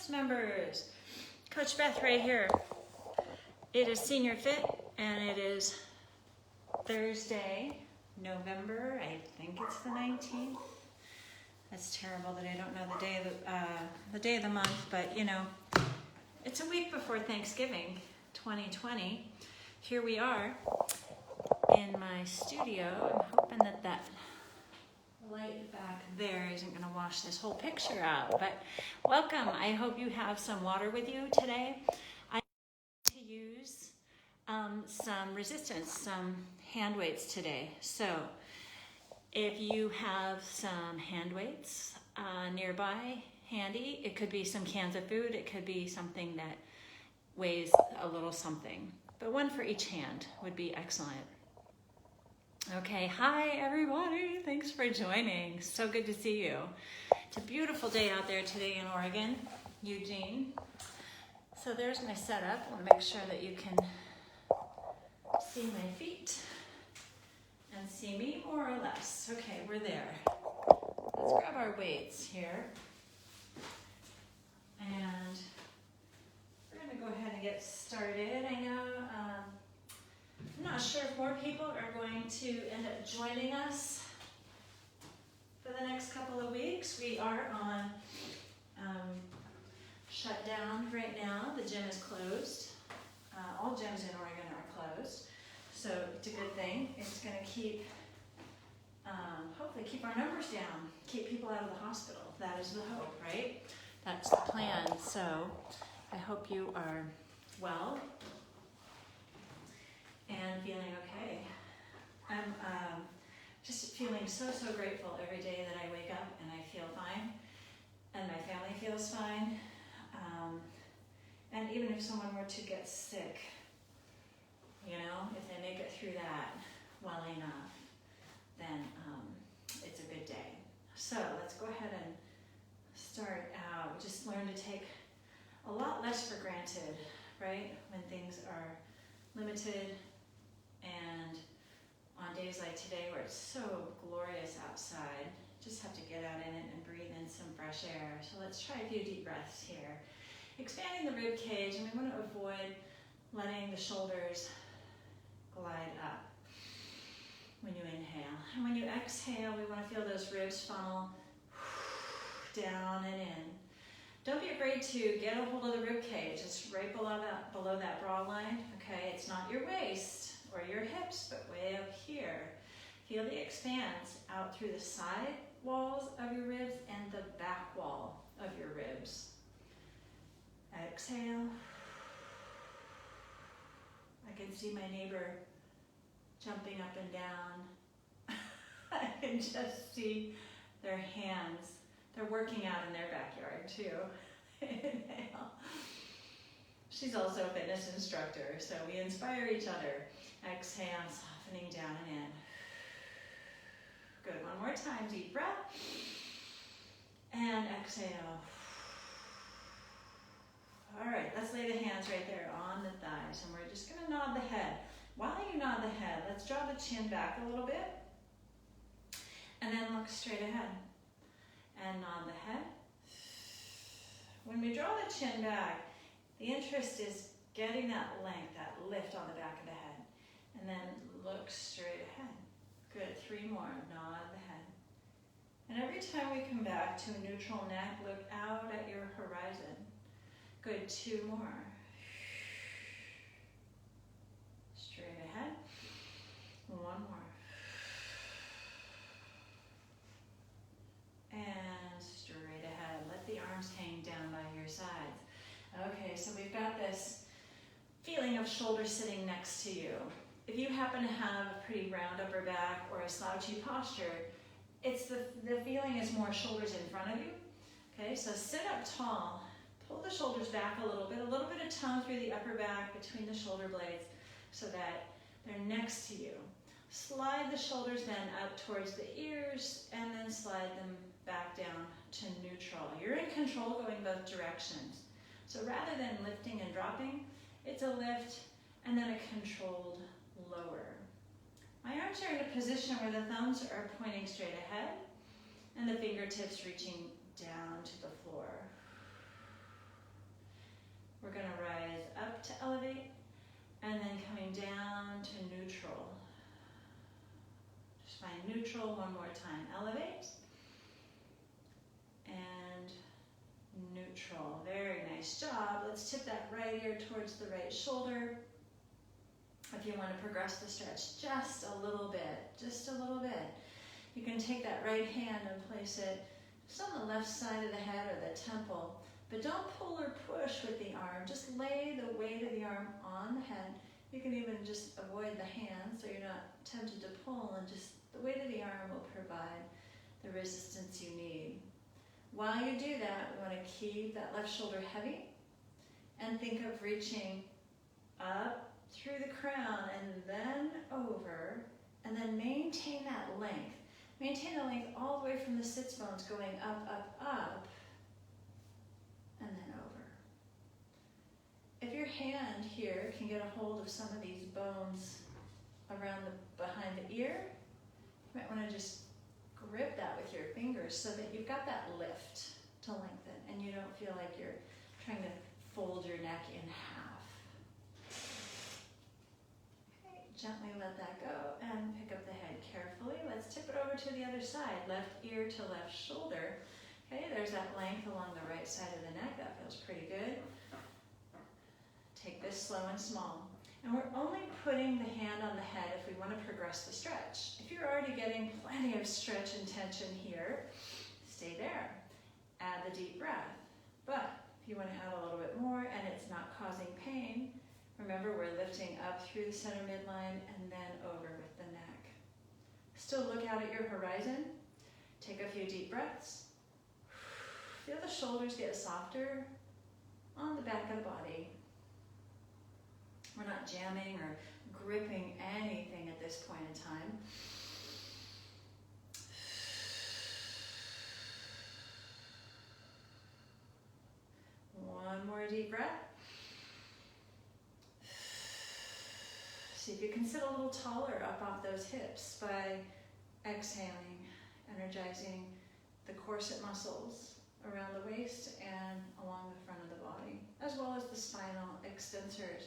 Elements members. Coach Beth right here. It is Senior Fit and it is Thursday, November, I think it's the 19th. That's terrible that I don't know the day of the month, but you know, it's a week before Thanksgiving 2020. Here we are in my studio. I'm hoping that that light back there isn't going to wash this whole picture out, but welcome. I hope you have some water with you today. I'm going to use some resistance, some hand weights today. So if you have some hand weights nearby, handy, it could be some cans of food, it could be something that weighs a little something, but one for each hand would be excellent. Okay, hi everybody, thanks for joining. So good to see you. It's a beautiful day out there today in Oregon, Eugene. So there's my setup. I'll make sure that you can see my feet and see me more or less. Okay, we're there. Let's grab our weights here. And we're gonna go ahead and get started. I know, I'm not sure if more people are going to end up joining us for the next couple of weeks. We are on shutdown right now. The gym is closed. All gyms in Oregon are closed. So it's a good thing. It's going to keep, hopefully keep our numbers down, keep people out of the hospital. That is the hope, right? That's the plan. So I hope you are well and feeling okay. I'm just feeling so grateful every day that I wake up and I feel fine and my family feels fine. And even if someone were to get sick, you know, if they make it through that well enough, then it's a good day. So let's go ahead and start out. Just learn to take a lot less for granted, right? When things are limited and on days like today where it's so glorious outside, just have to get out in it and breathe in some fresh air. So let's try a few deep breaths here. Expanding the rib cage, and we want to avoid letting the shoulders glide up when you inhale. And when you exhale, we want to feel those ribs funnel down and in. Don't be afraid to get a hold of the rib cage. It's right below that bra line. Okay, it's not your waist or your hips, but way up here. Feel the expanse out through the side walls of your ribs and the back wall of your ribs. Exhale. I can see my neighbor jumping up and down. I can just see their hands. They're working out in their backyard too. Inhale. She's also a fitness instructor, so we inspire each other. Exhale, softening down and in. Good, one more time, deep breath. And exhale. All right, let's lay the hands right there on the thighs, and we're just gonna nod the head. While you nod the head, let's draw the chin back a little bit, and then look straight ahead, and nod the head. When we draw the chin back, the interest is getting that length, that lift on the back of the head, and then look straight ahead. Good, 3 more, nod the head. And every time we come back to a neutral neck, look out at your horizon. Good, 2 more. Straight ahead. 1 more. And straight ahead. Let the arms hang down by your sides. Okay, so we've got this feeling of shoulders sitting next to you. If you happen to have a pretty round upper back or a slouchy posture, it's the feeling is more shoulders in front of you. Okay, so sit up tall. Pull the shoulders back a little bit of tone through the upper back between the shoulder blades so that they're next to you. Slide the shoulders then up towards the ears and then slide them back down to neutral. You're in control going both directions. So rather than lifting and dropping, it's a lift and then a controlled lower. My arms are in a position where the thumbs are pointing straight ahead and the fingertips reaching down to the floor. time. Elevate. And neutral. Very nice job. Let's tip that right ear towards the right shoulder. If you want to progress the stretch just a little bit, you can take that right hand and place it just on the left side of the head or the temple. But don't pull or push with the arm. Just lay the weight of the arm on the head. You can even just avoid the hand so you're not tempted to pull, and just the weight of the arm will provide the resistance you need. While you do that, we want to keep that left shoulder heavy and think of reaching up through the crown and then over, and then maintain that length. Maintain the length all the way from the sits bones going up, up, up, and then over. If your hand here can get a hold of some of these bones around behind the ear, you might want to just grip that with your fingers so that you've got that lift to lengthen and you don't feel like you're trying to fold your neck in half. Okay, gently let that go and pick up the head carefully. Let's tip it over to the other side, left ear to left shoulder. Okay, there's that length along the right side of the neck. That feels pretty good. Take this slow and small. And we're only putting the hand on the head if we want to progress the stretch. If you're already getting plenty of stretch and tension here, stay there. Add the deep breath. But if you want to add a little bit more and it's not causing pain, remember we're lifting up through the center midline and then over with the neck. Still look out at your horizon. Take a few deep breaths. Feel the shoulders get softer on the back of the body. We're not jamming or gripping anything at this point in time. One more deep breath. See if you can sit a little taller up off those hips by exhaling, energizing the corset muscles around the waist and along the front of the body, as well as the spinal extensors.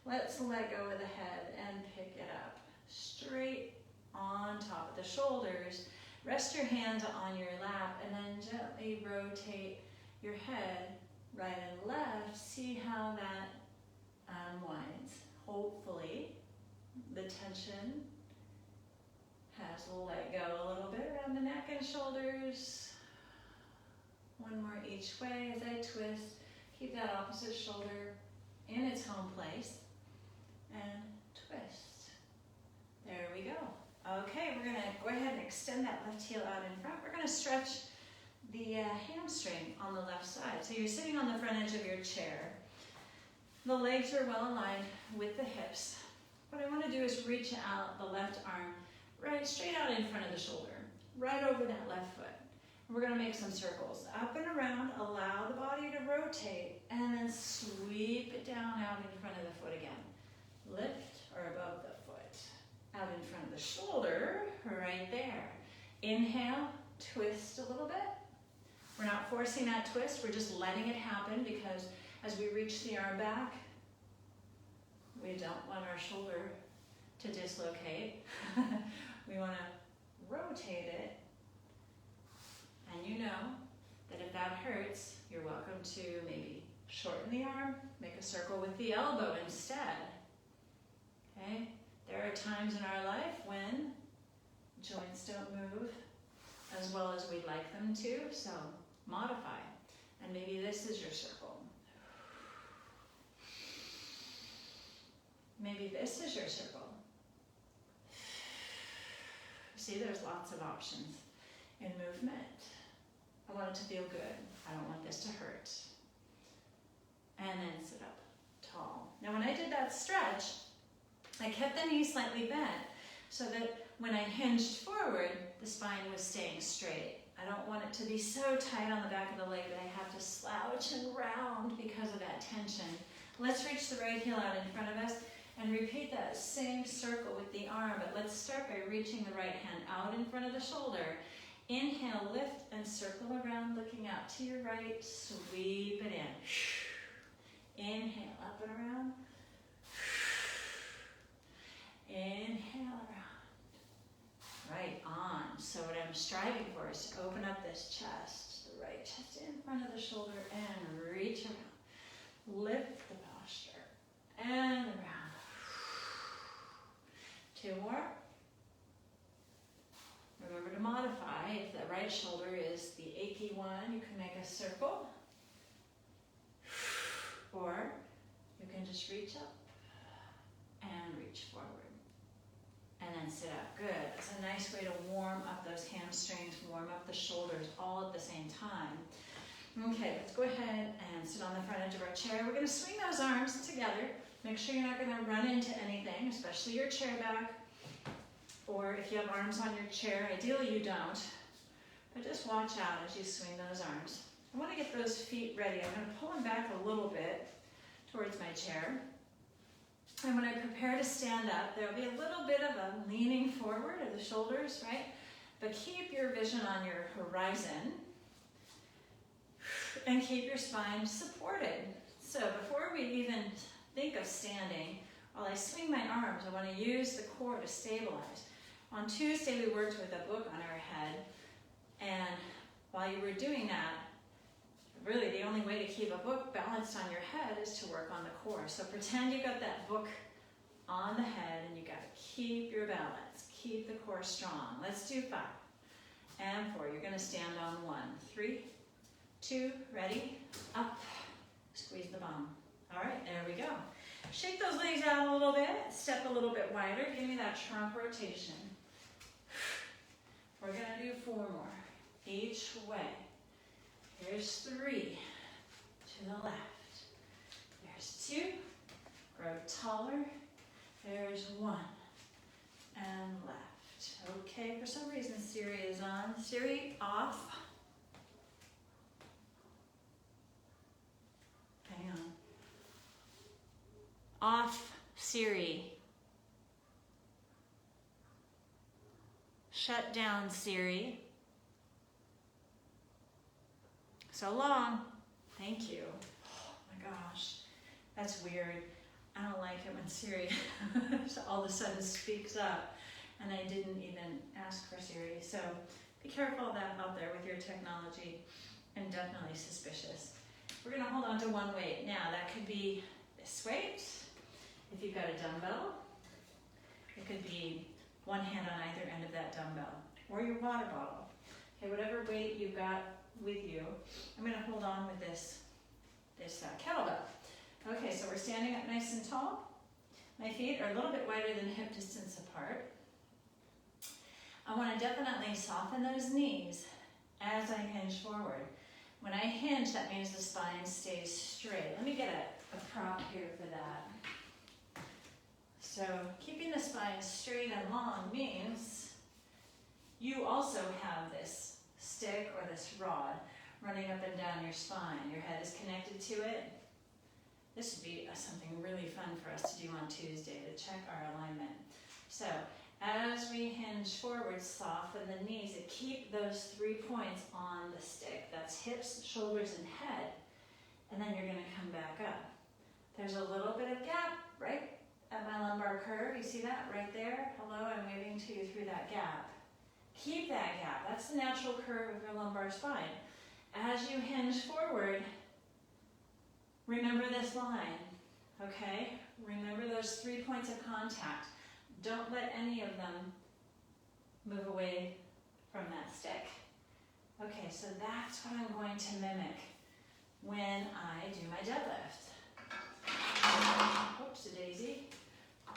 Let's let go of the head and pick it up straight on top of the shoulders. Rest your hands on your lap and then gently rotate your head right and left. See how that unwinds. Hopefully the tension has let go a little bit around the neck and shoulders. One more each way as I twist. Keep that opposite shoulder in its home place. And twist. There we go. Okay, we're going to go ahead and extend that left heel out in front. We're going to stretch the hamstring on the left side. So you're sitting on the front edge of your chair. The legs are well aligned with the hips. What I want to do is reach out the left arm right straight out in front of the shoulder, right over that left foot. We're going to make some circles up and around. Allow the body to rotate and then sweep it down out in front of the foot again. Lift or above the foot. Out in front of the shoulder, right there. Inhale, twist a little bit. We're not forcing that twist, we're just letting it happen because as we reach the arm back, we don't want our shoulder to dislocate. We want to rotate it. And you know that if that hurts, you're welcome to maybe shorten the arm, make a circle with the elbow instead. Okay? There are times in our life when joints don't move as well as we'd like them to, so modify. And maybe this is your circle. Maybe this is your circle. See, there's lots of options in movement. I want it to feel good. I don't want this to hurt. And then sit up tall. Now when I did that stretch, I kept the knees slightly bent so that when I hinged forward, the spine was staying straight. I don't want it to be so tight on the back of the leg that I have to slouch and round because of that tension. Let's reach the right heel out in front of us and repeat that same circle with the arm, but let's start by reaching the right hand out in front of the shoulder. Inhale, lift and circle around, looking out to your right, sweep it in. Inhale, up and around. Inhale around. Right on. So what I'm striving for is to open up this chest, the right chest in front of the shoulder, and reach around. Lift the posture and around. 2 more. Remember to modify. If the right shoulder is the achy one, you can make a circle. Or you can just reach up and reach forward. And then sit up. Good. It's a nice way to warm up those hamstrings, warm up the shoulders all at the same time. Okay, let's go ahead and sit on the front edge of our chair. We're going to swing those arms together. Make sure you're not going to run into anything, especially your chair back. Or if you have arms on your chair, ideally you don't. But just watch out as you swing those arms. I want to get those feet ready. I'm going to pull them back a little bit towards my chair. And when I prepare to stand up, there'll be a little bit of a leaning forward of the shoulders, right? But keep your vision on your horizon and keep your spine supported. So before we even think of standing, while I swing my arms, I want to use the core to stabilize. On Tuesday, we worked with a book on our head, and while you were doing that, really the only way to keep a book balanced on your head is to work on the core. So pretend you got that book on the head and you got to keep your balance. Keep the core strong. Let's do 5 and 4. You're going to stand on 1. 3, 2, ready, up, squeeze the bum. All right, there we go. Shake those legs out a little bit, step a little bit wider, give me that trunk rotation. We're going to do 4 more, each way. Here's 3, to the left. There's 2, grow taller. There's 1, and left. Okay, for some reason Siri is on. Siri, off. Hang on. Off, Siri. Shut down, Siri. So long. Thank you. Oh my gosh. That's weird. I don't like it when Siri all of a sudden speaks up and I didn't even ask for Siri. So be careful of that out there with your technology and definitely suspicious. We're going to hold on to one weight. Now that could be this weight. If you've got a dumbbell, it could be one hand on either end of that dumbbell or your water bottle. Okay, whatever weight you've got with you, I'm going to hold on with this kettlebell. Okay, so we're standing up nice and tall. My feet are a little bit wider than hip distance apart. I want to definitely soften those knees as I hinge forward. When I hinge, that means the spine stays straight. Let me get a prop here for that. So keeping the spine straight and long means you also have this stick or this rod running up and down your spine. Your head is connected to it. This would be something really fun for us to do on Tuesday to check our alignment. So as we hinge forward, soften the knees and keep those 3 points on the stick. That's hips, shoulders, and head. And then you're going to come back up. There's a little bit of gap right at my lumbar curve. You see that right there? Hello, I'm waving to you through that gap. Keep that gap. That's the natural curve of your lumbar spine. As you hinge forward, remember this line, okay? Remember those 3 points of contact. Don't let any of them move away from that stick. Okay, so that's what I'm going to mimic when I do my deadlift. Oops, a daisy. I'm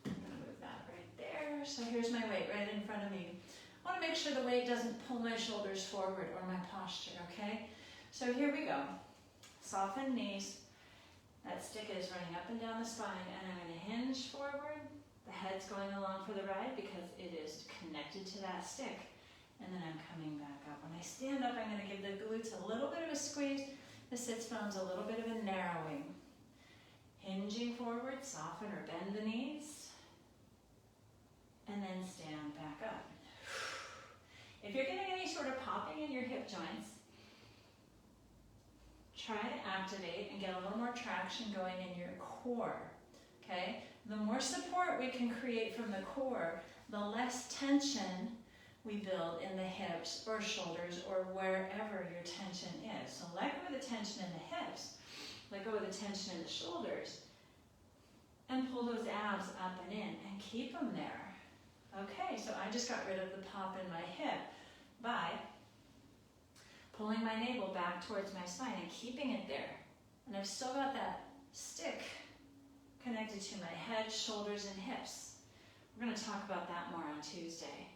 gonna move that right there. So here's my weight right in front of me. I wanna make sure the weight doesn't pull my shoulders forward or my posture, okay? So here we go. Soften knees. That stick is running up and down the spine, and I'm gonna hinge forward. The head's going along for the ride because it is connected to that stick. And then I'm coming back up. When I stand up, I'm gonna give the glutes a little bit of a squeeze. The sits bones a little bit of a narrowing. Hinging forward, soften or bend the knees. And then stand back up. If you're getting any sort of popping in your hip joints, try to activate and get a little more traction going in your core. okay? The more support we can create from the core, the less tension we build in the hips or shoulders or wherever your tension is. So let go of the tension in the hips, let go of the tension in the shoulders, and pull those abs up and in and keep them there. Okay, so I just got rid of the pop in my hip by pulling my navel back towards my spine and keeping it there. And I've still got that stick connected to my head, shoulders, and hips. We're going to talk about that more on Tuesday.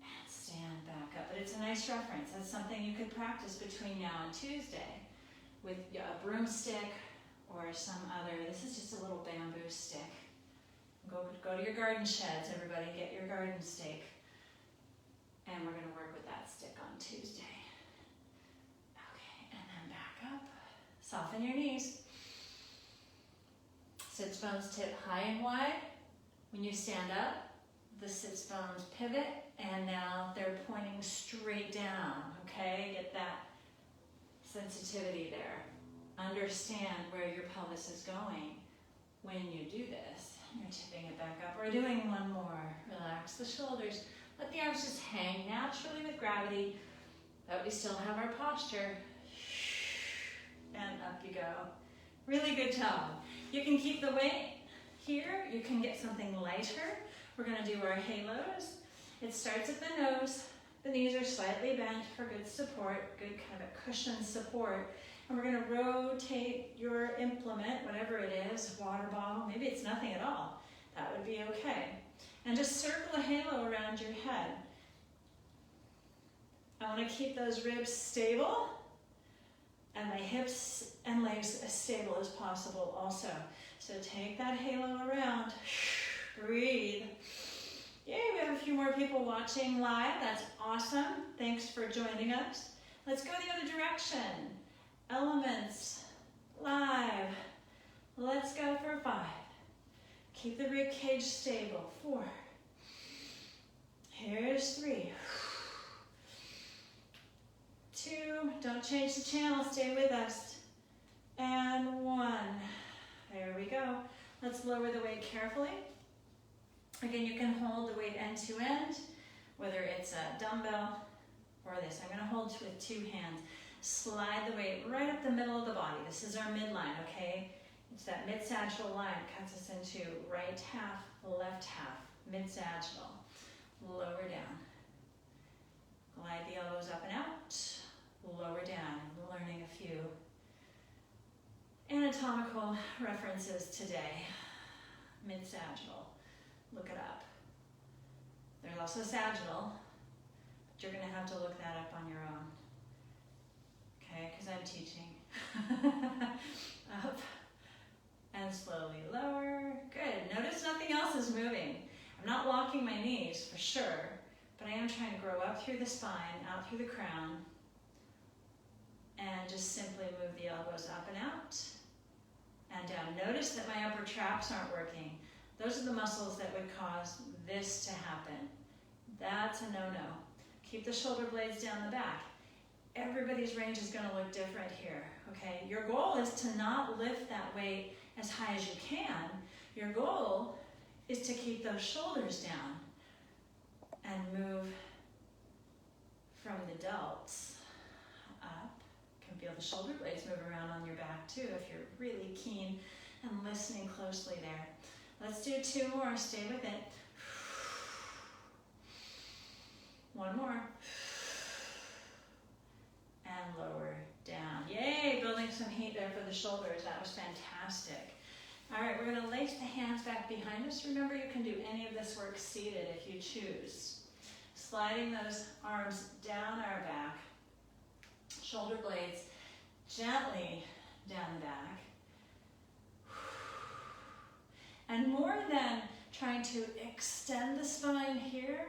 And stand back up. But it's a nice reference. That's something you could practice between now and Tuesday with a broomstick or some other. This is just a little bamboo stick. Go to your garden sheds, everybody. Get your garden stake. And we're going to work with that stick on Tuesday. Okay, and then back up. Soften your knees. Sits bones tip high and wide. When you stand up, the sits bones pivot, and now they're pointing straight down, okay? Get that sensitivity there. Understand where your pelvis is going when you do this. You're tipping it back up. We're doing one more. Relax the shoulders. Let the arms just hang naturally with gravity, but we still have our posture. And up you go. Really good job. You can keep the weight here. You can get something lighter. We're going to do our halos. It starts at the nose. The knees are slightly bent for good support, good kind of a cushion support. And we're going to rotate your implement, whatever it is, water bottle, maybe it's nothing at all. That would be okay. And just circle a halo around your head. I want to keep those ribs stable and my hips and legs as stable as possible also. So take that halo around, breathe. Yay, we have a few more people watching live. That's awesome. Thanks for joining us. Let's go the other direction. Elements, live. Let's go for 5. Keep the rib cage stable. 4. Here's 3. 2. Don't change the channel. Stay with us. And 1. There we go. Let's lower the weight carefully. Again, you can hold the weight end to end, whether it's a dumbbell or this. I'm going to hold with 2 hands. Slide the weight right up the middle of the body. This is our midline, okay? It's that mid-sagittal line. Cuts us into right half, left half, mid-sagittal. Lower down. Glide the elbows up and out. Lower down. We're learning a few anatomical references today. Mid-sagittal. Look it up. There's also sagittal, but you're going to have to look that up on your own. Okay, because I'm teaching. Up and slowly lower. Good. Notice nothing else is moving. I'm not locking my knees for sure, but I am trying to grow up through the spine, out through the crown, and just simply move the elbows up and out and down. Notice that my upper traps aren't working. Those are the muscles that would cause this to happen. That's a no-no. Keep the shoulder blades down the back. Everybody's range is going to look different here, okay? Your goal is to not lift that weight as high as you can. Your goal is to keep those shoulders down and move from the delts up. You can feel the shoulder blades move around on your back too if you're really keen and listening closely there. Let's do 2 more. Stay with it. 1 more. And lower down. Yay, building some heat there for the shoulders. That was fantastic. All right, we're going to lace the hands back behind us. Remember, you can do any of this work seated if you choose. Sliding those arms down our back. Shoulder blades gently down the back. And more than trying to extend the spine here,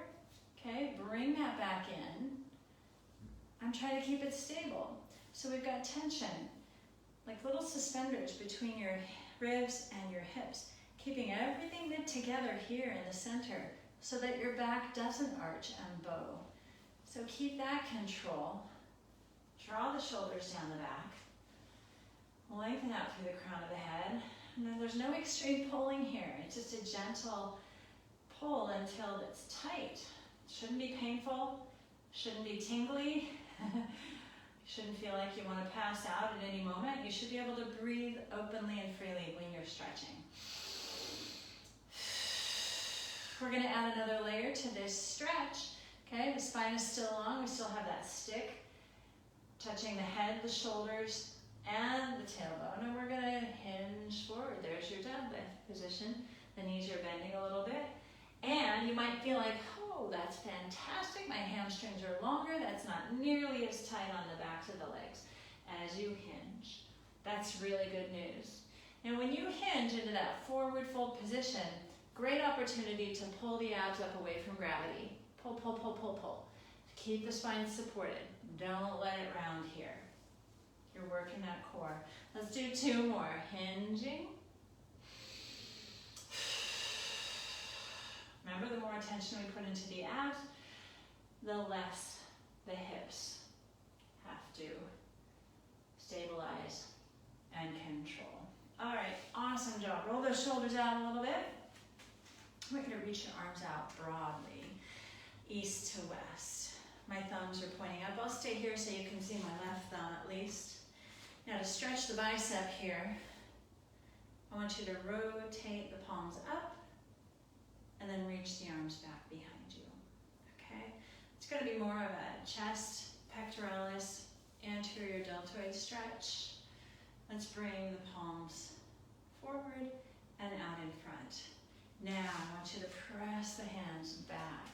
okay, bring that back in. I'm trying to keep it stable. So we've got tension, like little suspenders between your ribs and your hips, keeping everything knit together here in the center so that your back doesn't arch and bow. So keep that control. Draw the shoulders down the back. Lengthen out through the crown of the head. And there's no extreme pulling here. It's just a gentle pull until it's tight. Shouldn't be painful, shouldn't be tingly. Shouldn't feel like you want to pass out at any moment. You should be able to breathe openly and freely when you're stretching. We're going to add another layer to this stretch. Okay, the spine is still long. We still have that stick touching the head, the shoulders, and the tailbone. And we're going to hinge forward. There's your deadlift position. The knees are bending a little bit. And you might feel like, oh, that's fantastic. My hamstrings are longer. That's not nearly as tight on the backs of the legs as you hinge. That's really good news. And when you hinge into that forward fold position, great opportunity to pull the abs up away from gravity. Pull, pull, pull, pull, pull. Keep the spine supported. Don't let it round here. You're working that core. Let's do 2 more. Hinging. Remember, the more attention we put into the abs, the less the hips have to stabilize and control. All right, awesome job. Roll those shoulders out a little bit. I want you to reach your arms out broadly, east to west. My thumbs are pointing up. I'll stay here so you can see my left thumb at least. Now to stretch the bicep here, I want you to rotate the palms up and then reach the arms back behind you, okay? It's gonna be more of a chest, pectoralis, anterior deltoid stretch. Let's bring the palms forward and out in front. Now, I want you to press the hands back.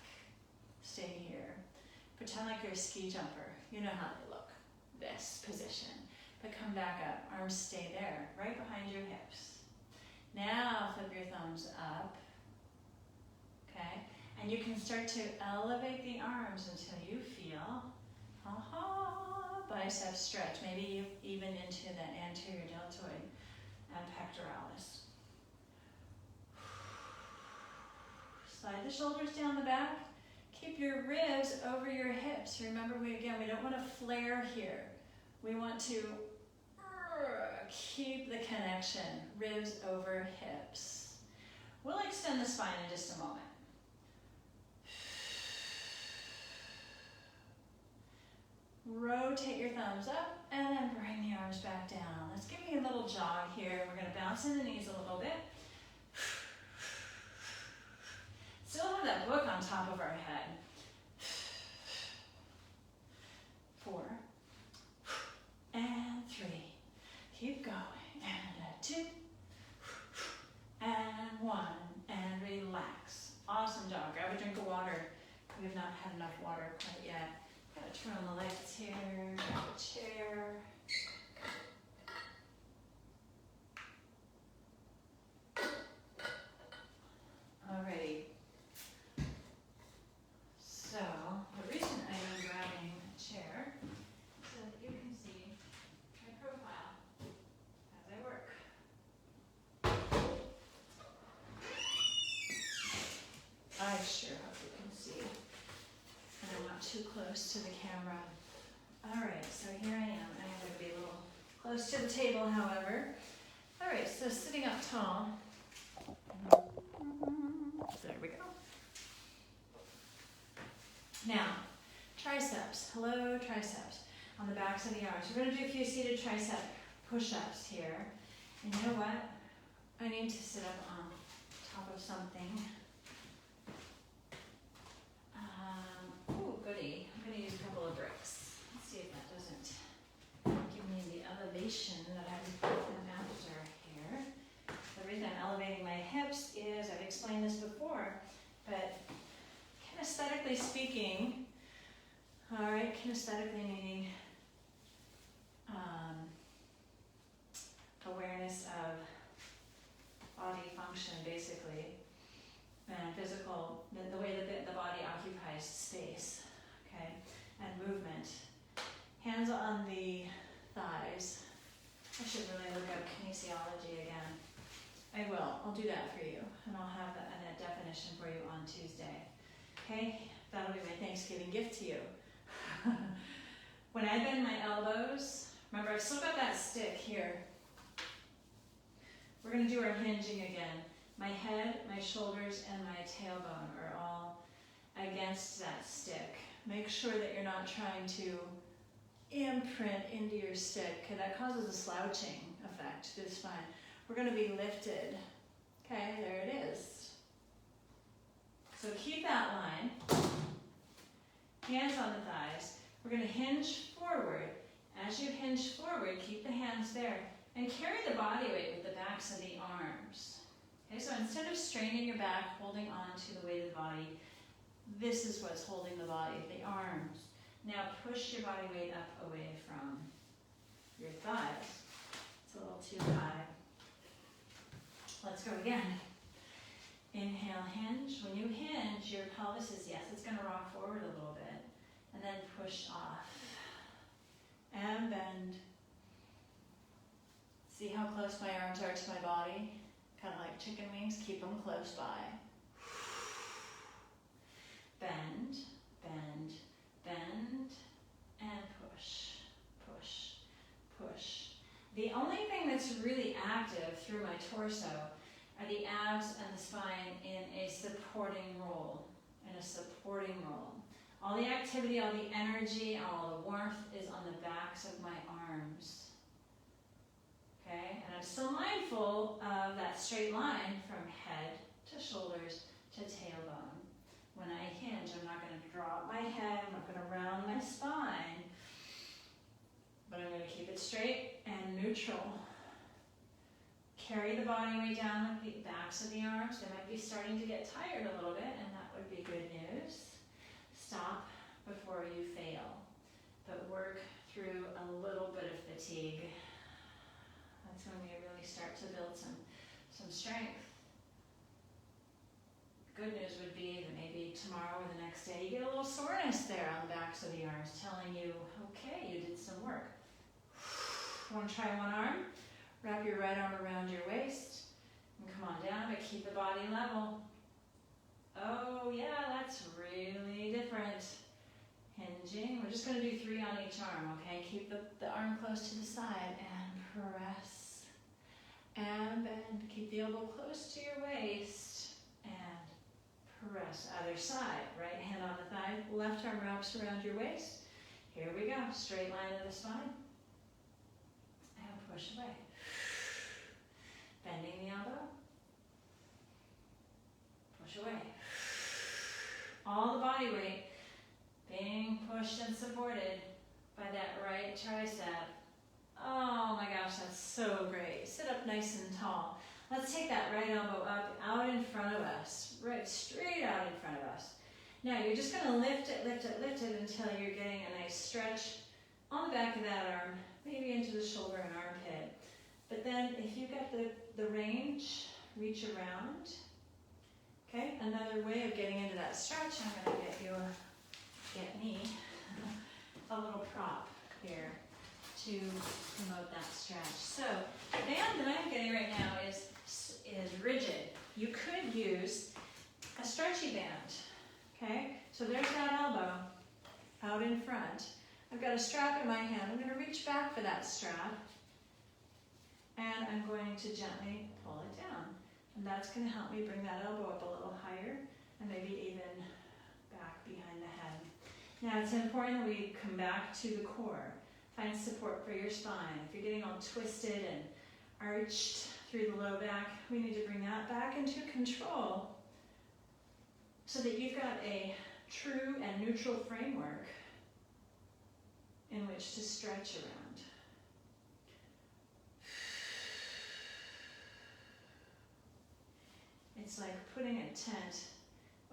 Stay here. Pretend like you're a ski jumper. You know how they look, this position. But come back up, arms stay there, right behind your hips. Now, flip your thumbs up. Okay, and you can start to elevate the arms until you feel, bicep stretch, maybe even into that anterior deltoid and pectoralis. Slide the shoulders down the back. Keep your ribs over your hips. Remember, we don't want to flare here. We want to keep the connection, ribs over hips. We'll extend the spine in just a moment. Rotate your thumbs up and then bring the arms back down. Let's give me a little jog here. We're going to bounce in the knees a little bit. Still have that book on top of our head. 4 and 3. Keep going. And 2 and 1 and relax. Awesome job. Grab a drink of water. We have not had enough water quite yet. Gotta turn on the lights here, grab a chair. Alrighty. So, the reason I am grabbing a chair is so that you can see my profile as I work. I sure hope you can see. And I'm not too close to the camera. Alright, so here I am. I'm going to be a little close to the table, however. Alright, so sitting up tall. There we go. Now, triceps. Hello, triceps. On the backs of the arms. We're going to do a few seated tricep push-ups here. And you know what? I need to sit up on top of something. Ooh, goody. I'm going to use a couple of bricks. Let's see if that doesn't give me the elevation that I'm after here. The reason I'm elevating my hips is, I've explained this before, but kinesthetically speaking, all right, kinesthetically meaning awareness of body function, basically, and physical, the way that the body occupies space, okay, and movement. Hands on the thighs. I should really look up kinesiology again. I will. I'll do that for you, and I'll have that definition for you on Tuesday. Okay? That'll be my Thanksgiving gift to you. When I bend my elbows, remember I've still got that stick here. We're gonna do our hinging again. My head, my shoulders, and my tailbone are all against that stick. Make sure that you're not trying to imprint into your stick, okay? That causes a slouching effect to the spine. We're gonna be lifted. Okay, there it is. So keep that line. Hands on the thighs. We're gonna hinge forward. As you hinge forward, keep the hands there and carry the body weight with the backs of the arms. Okay, so instead of straining your back, holding on to the weight of the body, this is what's holding the body, the arms. Now push your body weight up away from your thighs. It's a little too high. Let's go again. Inhale, hinge. When you hinge, your pelvis is, yes, it's gonna rock forward a little bit. And then push off. And bend. See how close my arms are to my body? Kind of like chicken wings, keep them close by. Bend, bend, bend, and push, push, push. The only thing that's really active through my torso are the abs and the spine in a supporting roll, All the activity, all the energy, all the warmth is on the backs of my arms. Okay, and I'm still mindful of that straight line from head to shoulders to tailbone. When I hinge, I'm not going to drop my head, I'm not going to round my spine, but I'm going to keep it straight and neutral. Carry the body weight down the backs of the arms. They might be starting to get tired a little bit, and that would be good news. Stop before you fail, but work through a little bit of fatigue. That's when we really start to build some strength. Good news would be that maybe tomorrow or the next day you get a little soreness there on the backs of the arms telling you, okay, you did some work. Want to try one arm? Wrap your right arm around your waist and come on down, but keep the body level. Oh yeah, that's really different. Hinging. We're just going to do 3 on each arm, okay? Keep the arm close to the side and press. And bend. Keep the elbow close to your waist and press. Other side. Right hand on the thigh. Left arm wraps around your waist. Here we go. Straight line of the spine. And push away. Bending the elbow. Push away. All the body weight being pushed and supported by that right tricep. Oh my gosh, that's so great. Sit up nice and tall. Let's take that right elbow up, out in front of us. Right, straight out in front of us. Now you're just gonna lift it until you're getting a nice stretch on the back of that arm, maybe into the shoulder and armpit. But then if you've got the range, reach around. Okay, another way of getting into that stretch, I'm gonna get me a little prop here to promote that stretch. So the band that I'm getting right now is rigid. You could use a stretchy band. Okay, so there's that elbow out in front. I've got a strap in my hand. I'm going to reach back for that strap, and I'm going to gently pull it down. And that's going to help me bring that elbow up a little higher, and maybe even back behind the head. Now it's important that we come back to the core. Find support for your spine. If you're getting all twisted and arched through the low back, we need to bring that back into control so that you've got a true and neutral framework in which to stretch around. It's like putting a tent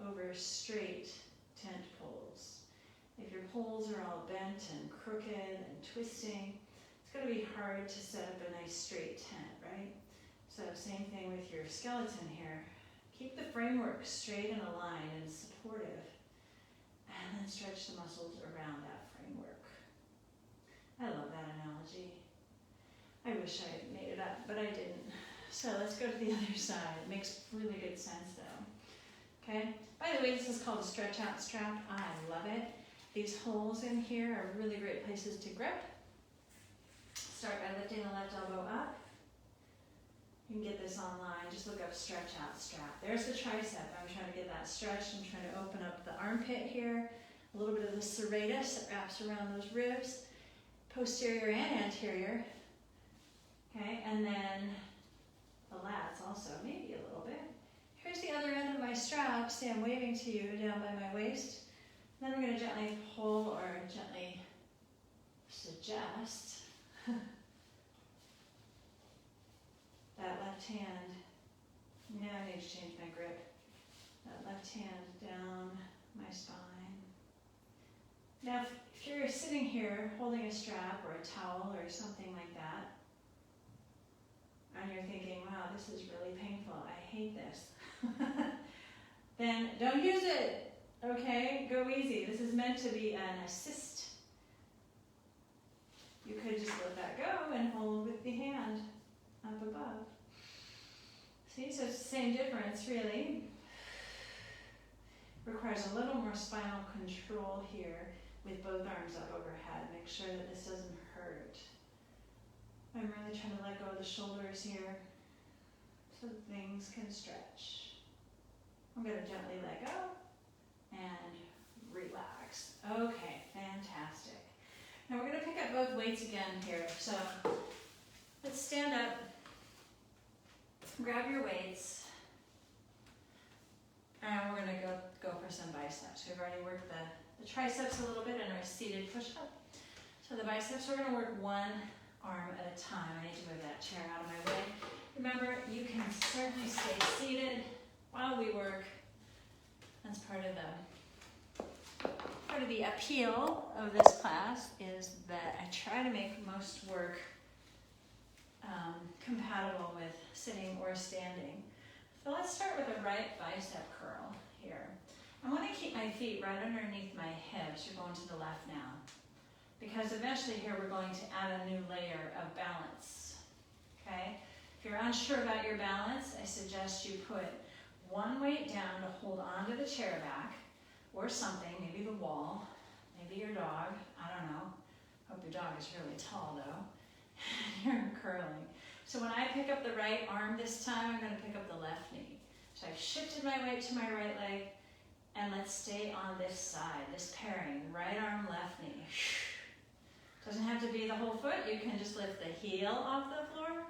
over straight tent poles. If your poles are all bent and crooked and twisting, it's going to be hard to set up a nice straight tent, right? So same thing with your skeleton here. Keep the framework straight and aligned and supportive, and then stretch the muscles around that framework. I love that analogy. I wish I had made it up, but I didn't. So let's go to the other side. It makes really good sense though. Okay? By the way, this is called a stretch out strap. I love it. These holes in here are really great places to grip. Start by lifting the left elbow up. You can get this online. Just look up stretch out strap. There's the tricep. I'm trying to get that stretched. I'm trying to open up the armpit here. A little bit of the serratus that wraps around those ribs, posterior and anterior. Okay, and then the lats also, maybe a little bit. Here's the other end of my strap. See, I'm waving to you down by my waist. Then I'm going to gently pull or gently suggest that left hand. Now I need to change my grip. That left hand down my spine. Now, if you're sitting here holding a strap or a towel or something like that, and you're thinking, wow, this is really painful, I hate this, then don't use it, okay? Go easy. This is meant to be an assist. You could just let that go and hold with the hand up above. See, so it's the same difference, really. Requires a little more spinal control here with both arms up overhead. Make sure that this doesn't hurt. I'm really trying to let go of the shoulders here so that things can stretch. I'm going to gently let go and relax. Okay, fantastic. Now we're going to pick up both weights again here. So let's stand up, grab your weights, and we're going to go for some biceps. We've already worked the triceps a little bit in our seated push-up. So the biceps, we're going to work one arm at a time. I need to move that chair out of my way. Remember, you can certainly stay seated while we work. That's part of the appeal of this class is that I try to make most work compatible with sitting or standing. So let's start with a right bicep curl here. I want to keep my feet right underneath my hips. You're going to the left now. Because eventually here we're going to add a new layer of balance, okay? If you're unsure about your balance, I suggest you put one weight down to hold onto the chair back or something, maybe the wall, maybe your dog, I don't know. Hope your dog is really tall though. You're curling. So when I pick up the right arm this time, I'm going to pick up the left knee. So I've shifted my weight to my right leg, and let's stay on this side, this pairing, right arm, left knee. Doesn't have to be the whole foot. You can just lift the heel off the floor.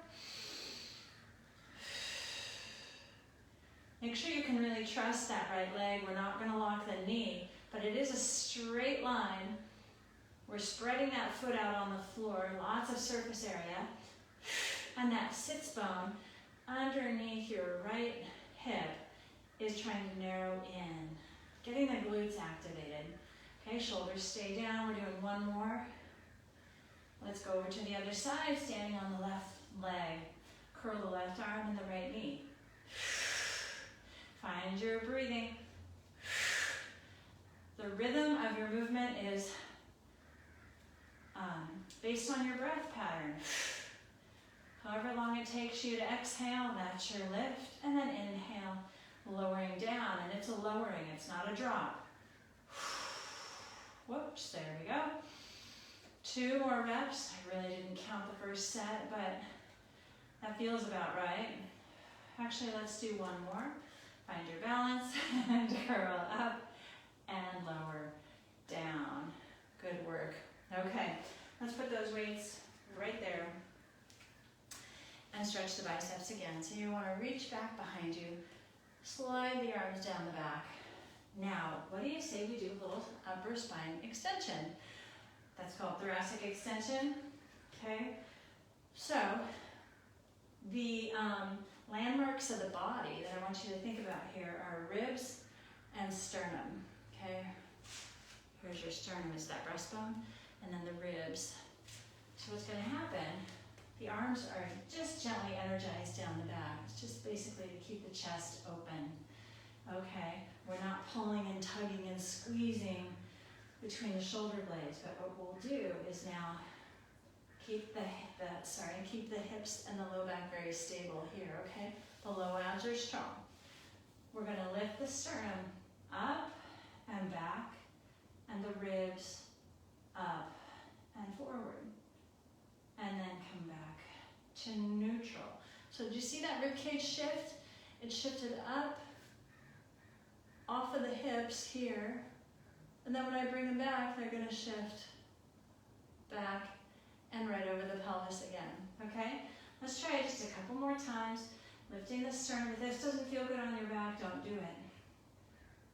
Make sure you can really trust that right leg. We're not going to lock the knee, but it is a straight line. We're spreading that foot out on the floor, lots of surface area. And that sits bone underneath your right hip is trying to narrow in, getting the glutes activated. Okay, shoulders stay down. We're doing one more. Let's go over to the other side, standing on the left leg. Curl the left arm and the right knee. Find your breathing. The rhythm of your movement is based on your breath pattern. However long it takes you to exhale, that's your lift, and then inhale, lowering down, and it's a lowering, it's not a drop. Whoops, there we go. 2 more reps. I really didn't count the first set, but that feels about right. Actually, let's do one more. Find your balance and curl up and lower down. Good work. Okay, let's put those weights right there and stretch the biceps again. So you want to reach back behind you, slide the arms down the back. Now, what do you say we do a little upper spine extension? That's called thoracic extension, okay? So, the landmarks of the body that I want you to think about here are ribs and sternum, okay? Here's your sternum, is that breastbone, and then the ribs. So what's going to happen, the arms are just gently energized down the back. It's just basically to keep the chest open, okay? We're not pulling and tugging and squeezing between the shoulder blades, but what we'll do is now keep the hips and the low back very stable here, okay? The low abs are strong. We're going to lift the sternum up and back, and the ribs up and forward, and then come back to neutral. So did you see that rib cage shift? It shifted up off of the hips here. And then when I bring them back, they're gonna shift back and right over the pelvis again, okay? Let's try it just a couple more times. Lifting the sternum. If this doesn't feel good on your back, don't do it.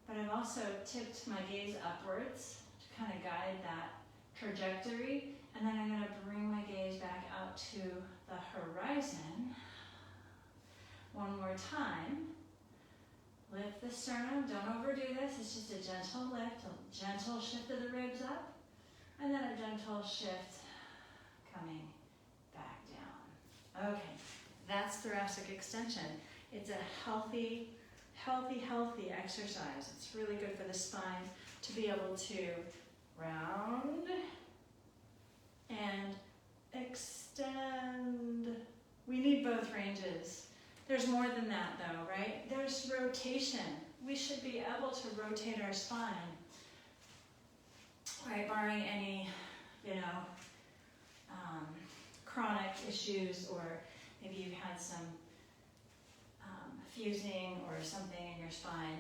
But I've also tipped my gaze upwards to kind of guide that trajectory. And then I'm gonna bring my gaze back out to the horizon. One more time. Lift the sternum, don't overdo this. It's just a gentle lift, a gentle shift of the ribs up, and then a gentle shift coming back down. Okay, that's thoracic extension. It's a healthy exercise. It's really good for the spine to be able to round and extend. We need both ranges. There's more than that though, right? There's rotation. We should be able to rotate our spine, right? Barring any, chronic issues, or maybe you've had some fusing or something in your spine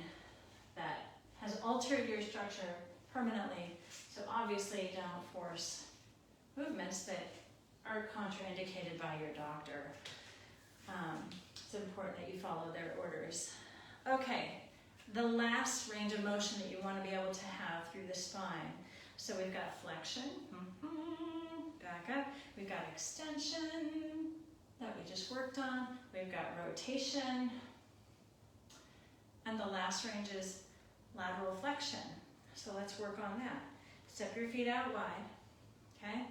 that has altered your structure permanently. So obviously don't force movements that are contraindicated by your doctor. It's important that you follow their orders. Okay, the last range of motion that you want to be able to have through the spine. So we've got flexion, back up. We've got extension that we just worked on. We've got rotation. And the last range is lateral flexion. So let's work on that. Step your feet out wide, okay?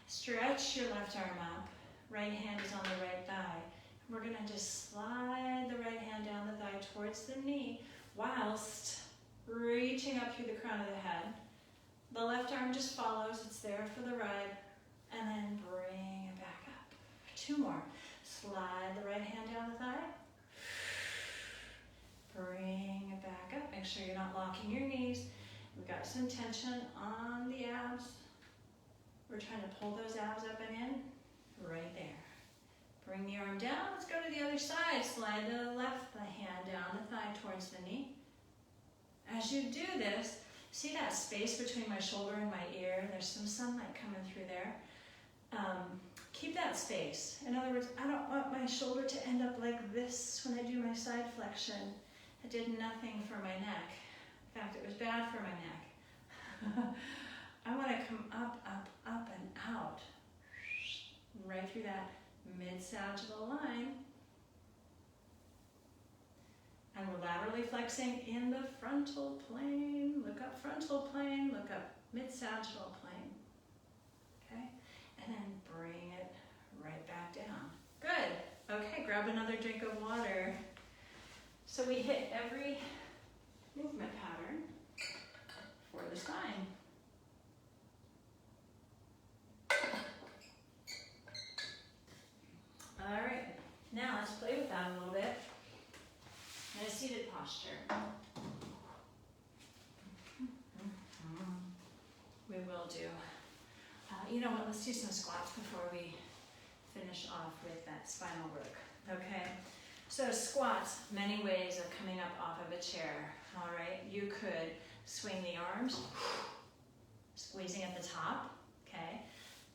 Stretch your left arm up. Right hand is on the right thigh. We're gonna just slide the right hand down the thigh towards the knee whilst reaching up through the crown of the head. The left arm just follows, it's there for the ride, and then bring it back up. Two more. Slide the right hand down the thigh. Bring it back up. Make sure you're not locking your knees. We've got some tension on the abs. We're trying to pull those abs up and in, right there. Bring the arm down. Let's go to the other side. Slide the hand down the thigh towards the knee. As you do this, see that space between my shoulder and my ear? There's some sunlight coming through there. Keep that space. In other words, I don't want my shoulder to end up like this when I do my side flexion. It did nothing for my neck. In fact, it was bad for my neck. I want to come up, up, up, and out. Right through that mid-sagittal line. And we're laterally flexing in the frontal plane. Look up frontal plane, look up mid-sagittal plane. Okay? And then bring it right back down. Good. Okay, grab another drink of water. So we hit every movement pattern for the spine. All right, now let's play with that a little bit in a seated posture. We will do, you know what, let's do some squats before we finish off with that spinal work, okay? So squats, many ways of coming up off of a chair, all right? You could swing the arms, squeezing at the top, okay?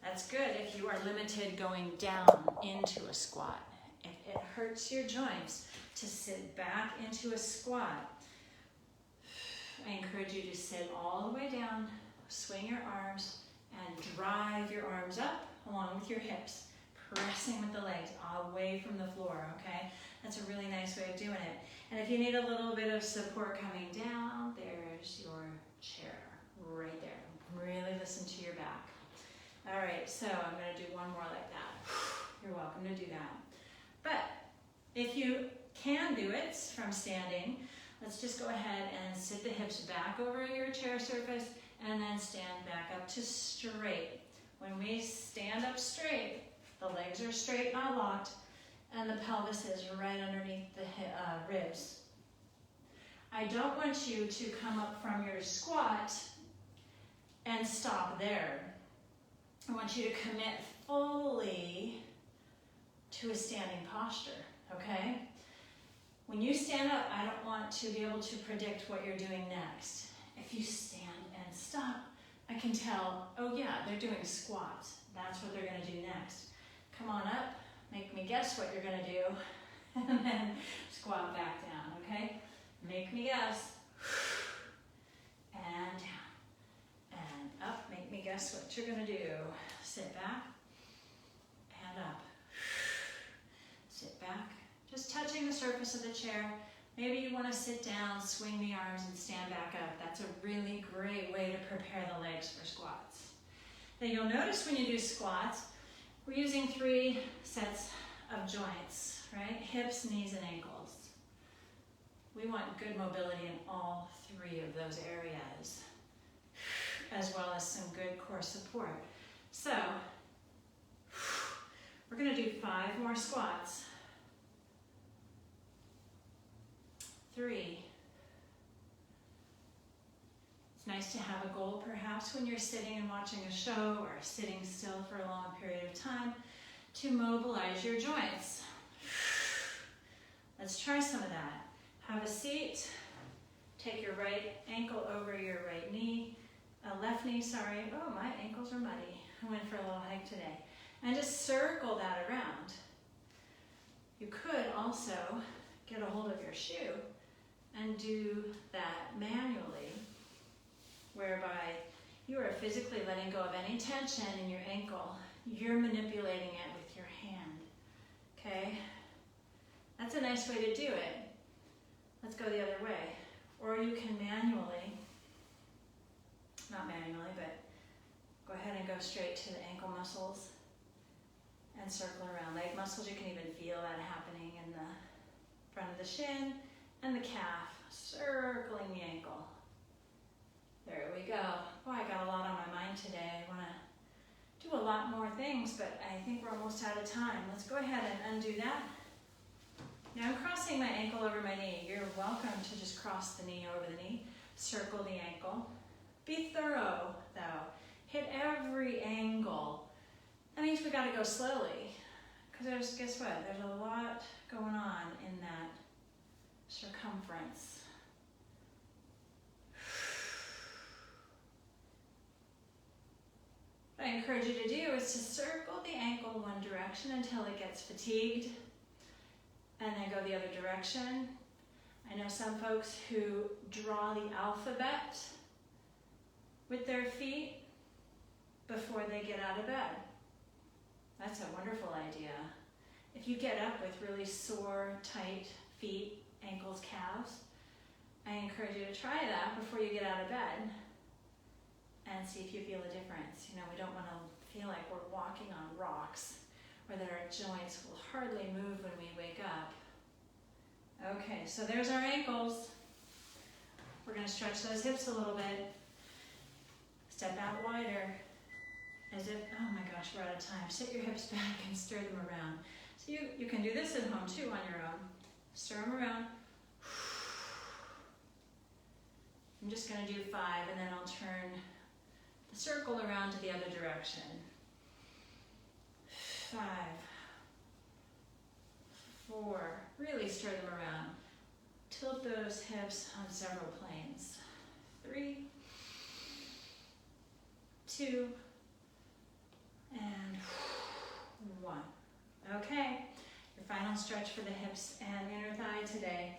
That's good if you are limited going down into a squat. If it hurts your joints to sit back into a squat, I encourage you to sit all the way down, swing your arms, and drive your arms up along with your hips, pressing with the legs away from the floor, okay? That's a really nice way of doing it. And if you need a little bit of support coming down, there's your chair right there. Really listen to your back. All right, so I'm going to do one more like that. You're welcome to do that. But if you can do it from standing, let's just go ahead and sit the hips back over your chair surface and then stand back up to straight. When we stand up straight, the legs are straight, not locked, and the pelvis is right underneath the ribs. I don't want you to come up from your squat and stop there. I want you to commit fully to a standing posture, okay? When you stand up, I don't want to be able to predict what you're doing next. If you stand and stop, I can tell, oh yeah, they're doing squats. That's what they're gonna do next. Come on up, make me guess what you're gonna do, and then squat back down, okay? Make me guess. And down, and up, make me guess what you're gonna do. Sit back, and up. Sit back, just touching the surface of the chair. Maybe you wanna sit down, swing the arms, and stand back up. That's a really great way to prepare the legs for squats. Then you'll notice when you do squats, we're using 3 sets of joints, right? Hips, knees, and ankles. We want good mobility in all 3 of those areas, as well as some good core support. So, we're gonna do 5 more squats. 3. It's nice to have a goal perhaps when you're sitting and watching a show or sitting still for a long period of time to mobilize your joints. Let's try some of that. Have a seat, take your right ankle over your right knee, left knee, sorry. Oh, my ankles are muddy. I went for a little hike today. And just circle that around. You could also get a hold of your shoe and do that manually, whereby you are physically letting go of any tension in your ankle. You're manipulating it with your hand, okay? That's a nice way to do it. Let's go the other way. Or you can manually, not manually, but go ahead and go straight to the ankle muscles and circle around. Leg muscles, you can even feel that happening in the front of the shin and the calf, circling the ankle. There we go. Boy, I got a lot on my mind today. I want to do a lot more things, but I think we're almost out of time. Let's go ahead and undo that. Now I'm crossing my ankle over my knee. You're welcome to just cross the knee over the knee, circle the ankle. Be thorough, though. Hit every angle. That means we gotta go slowly, because guess what? There's a lot going on in that circumference. What I encourage you to do is to circle the ankle one direction until it gets fatigued, and then go the other direction. I know some folks who draw the alphabet with their feet before they get out of bed. That's a wonderful idea. If you get up with really sore, tight feet, ankles, calves, I encourage you to try that before you get out of bed and see if you feel a difference. You know, we don't want to feel like we're walking on rocks or that our joints will hardly move when we wake up. Okay, so there's our ankles. We're going to stretch those hips a little bit. Step out wider. As if, oh my gosh, we're out of time. Sit your hips back and stir them around. So you can do this at home too on your own. Stir them around. I'm just going to do 5 and then I'll turn the circle around to the other direction. 5, 4, really stir them around. Tilt those hips on several planes. 3, 2, and 1. Okay, your final stretch for the hips and inner thigh today.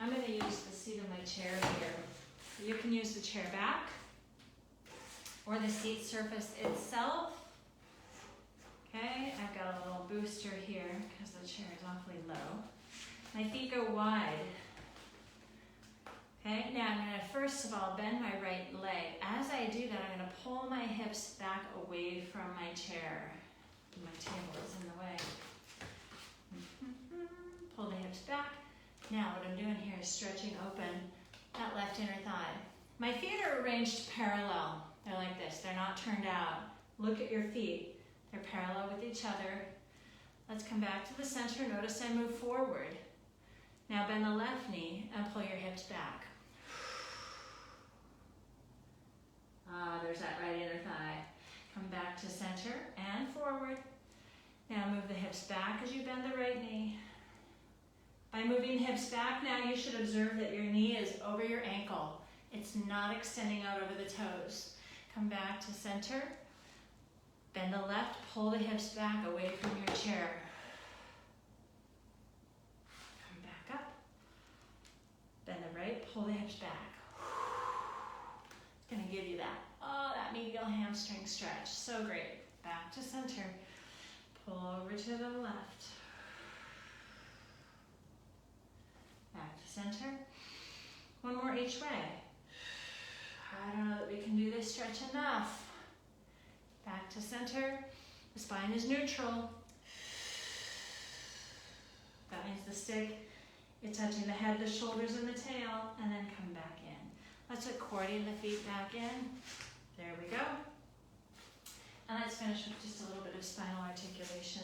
I'm going to use the seat of my chair here. You can use the chair back or the seat surface itself. Okay, I've got a little booster here because the chair is awfully low. My feet go wide. Okay, now I'm going to first of all bend my right leg. As I do that, I'm going to pull my hips back away from my chair. My table is in the way. Pull the hips back. Now what I'm doing here is stretching open that left inner thigh. My feet are arranged parallel. They're like this. They're not turned out. Look at your feet. They're parallel with each other. Let's come back to the center. Notice I move forward. Now bend the left knee and pull your hips back. There's that right inner thigh. Come back to center and forward. Now move the hips back as you bend the right knee. By moving hips back now, you should observe that your knee is over your ankle. It's not extending out over the toes. Come back to center. Bend the left, pull the hips back away from your chair. Come back up. Bend the right, pull the hips back. It's gonna give you that, that medial hamstring stretch. So great. Back to center. Pull over to the left. Back to center. One more each way. I don't know that we can do this stretch enough. Back to center. The spine is neutral. That means the stick is touching the head, the shoulders, and the tail, and then come back in. Let's accordion the feet back in. There we go. And let's finish with just a little bit of spinal articulation.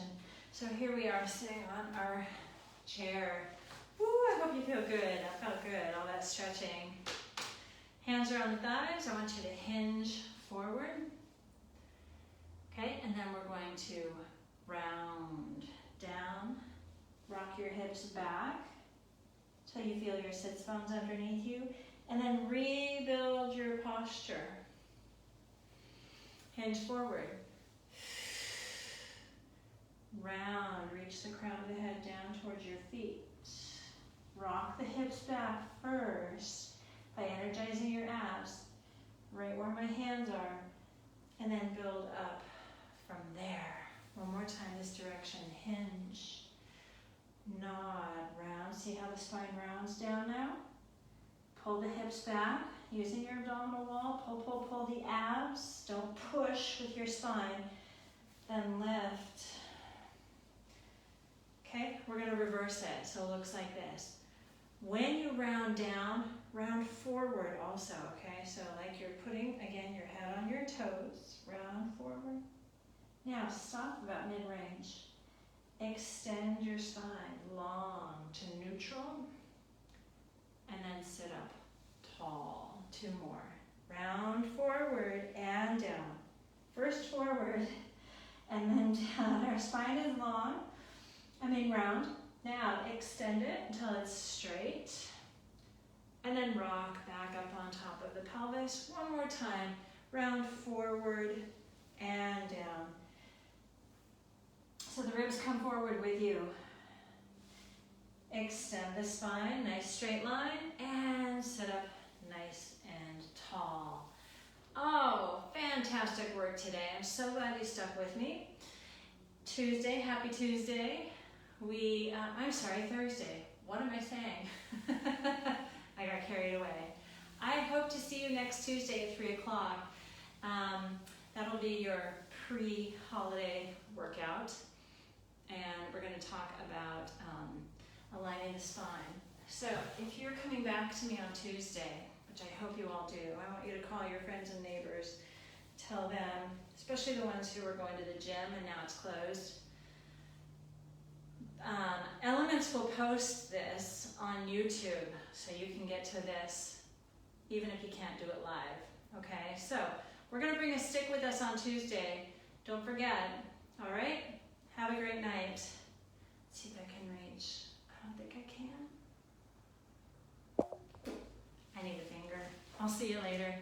So here we are sitting on our chair. Woo, I hope you feel good. I felt good, all that stretching. Hands are on the thighs. I want you to hinge forward. Okay, and then we're going to round down. Rock your hips back till you feel your sits bones underneath you. And then rebuild your posture. Hinge forward. Round, reach the crown of the head down towards your feet. Rock the hips back first by energizing your abs, right where my hands are, and then build up from there. One more time this direction. Hinge, nod, round. See how the spine rounds down now? Pull the hips back using your abdominal wall. Pull, pull, pull the abs. Don't push with your spine. Then lift. Okay, we're going to reverse it. So it looks like this. When you round down, round forward also, okay? So like you're putting, again, your head on your toes. Round forward. Now stop about mid-range. Extend your spine long to neutral. And then sit up tall. 2 more. Round forward and down. First forward and then down. Our spine is long. Round. Now extend it until it's straight. And then rock back up on top of the pelvis. One more time. Round forward and down. So the ribs come forward with you. Extend the spine, nice straight line, and sit up nice and tall. Oh, fantastic work today. I'm so glad you stuck with me. Tuesday, happy Tuesday. Thursday. What am I saying? I got carried away. I hope to see you next Tuesday at 3 o'clock. That'll be your pre-holiday workout. And we're going to talk about aligning the spine. So if you're coming back to me on Tuesday, which I hope you all do, I want you to call your friends and neighbors, tell them, especially the ones who are going to the gym and now it's closed. Elements will post this on YouTube, so you can get to this even if you can't do it live, okay? So we're going to bring a stick with us on Tuesday. Don't forget, all right? Have a great night. Let's see if I can reach. I don't think I can. I need a finger. I'll see you later.